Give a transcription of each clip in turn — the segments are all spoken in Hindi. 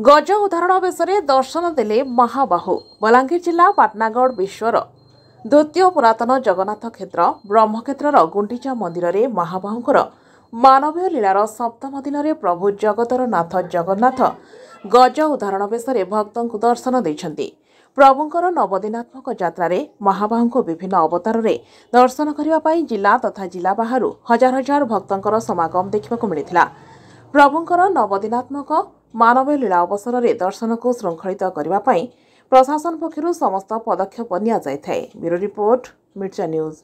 गज उदाहरण बेस दर्शन देले महाबाहु बलांगीर जिला पाटनागढ़ विश्वर द्वितीय पुरातन जगन्नाथ क्षेत्र ब्रह्मक्षेत्र गुंडीचा मंदिर में महाबाहुंकर मानवीय लीलार सप्तम दिन में प्रभु जगतर नाथ जगन्नाथ गज उदाहरण बेस भक्तों को दर्शन देइछन्ति। प्रभुंकर नवदिनात्मक यात्रा महाबाहु को विभिन्न अवतार में दर्शन करने जिला तथा जिला बाहर हजार हजार भक्तों समागम देखा मिलता। प्रभुंकर नवदिनात्मक मानवीय लीला अवसर में दर्शन को श्रृंखलित करने प्रशासन पक्षर समस्त पदक्षेप नि जाए। ब्यूरो रिपोर्ट मिर्चा न्यूज।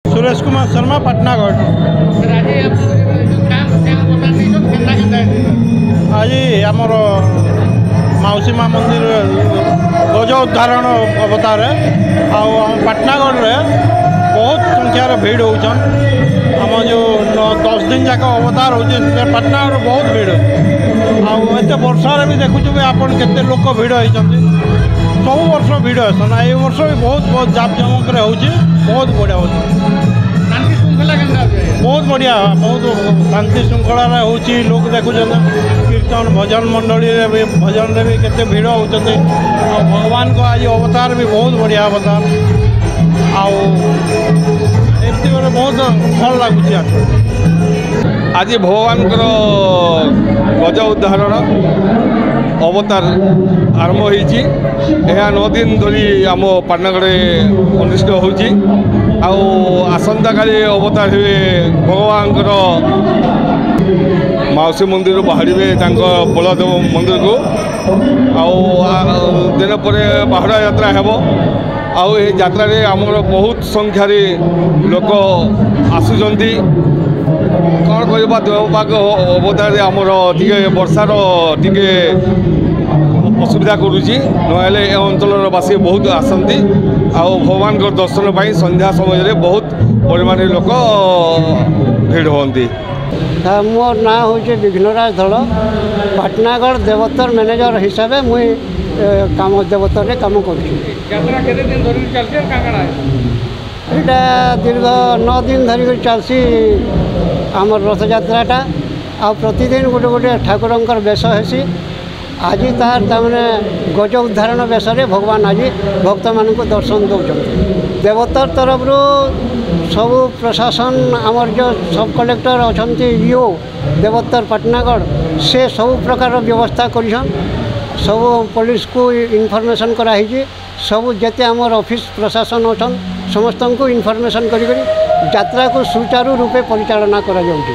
सुरेश कुमार शर्मा पाटनागढ़। आज आमर मौसी माँ मंदिर गज उदाहरण अवतार पाटनागढ़ बहुत संख्यार भीड़ होचन। आम जो 10 दिन जाक अवतार हो पाटनागढ़ बहुत भीड़ आते वर्षार भी देखुचे आप केते लोक भीड़ होती सब वर्ष भीड़ आसन ए वर्ष भी बहुत जाक जमक बहुत बढ़िया हो बहुत बढ़िया बहुत शांति श्रृंखला होची लोग देखुन कीर्तन भजन मंडली भी भजन भी केते भीड़ होती भगवान को आज अवतार भी बहुत बढ़िया अवतार एमती बहुत भल लगुच। आज भगवान गज उदाहरण अवतार आरंभ होती 9 दिन धरी आम पाटनागढ़ अनुष्ठित होची आसंता काली अवतार हुए भगवान मौसी मंदिर बाहर बलदेव मंदिर को दिन पर बाहुड़ा यात्रा हेब यात्रा आमर बहुत संख्यार लोक आसुचंती कौन कह देवपाग अवतार आमर टे वर्षार टे असुविधा करुच्ची नहले ए अंचलवासी बहुत आसती भगवान दर्शन पर संध्या समय बहुत परिमाण लोक भीड़ होती। मोर ना हूँ विघ्नराज धल पाटनागढ़ देवतर मैनेजर हिसाब से मुई काम देवतर काम कर दीर्घ 9 दिन धरिक चलसी आमर रथ यात्राटा आ प्रतिदिन गोटे गोटे ठाकुर बेश हेसी आज तार तमाने गज उदाहरण बेस भगवान आज भक्त मान दर्शन दौरान देवतर तरफ सब प्रशासन आमर जो सब कलेक्टर अच्छा ईओ देवतर पाटनागढ़ से सब प्रकार व्यवस्था कर सब पुलिस को इनफॉरमेशन कराई सब जेते आमर ऑफिस प्रशासन अच्छा समस्त को इनफॉरमेशन करी यात्रा को सुचारू रूपे परिचालना करा जाउछि।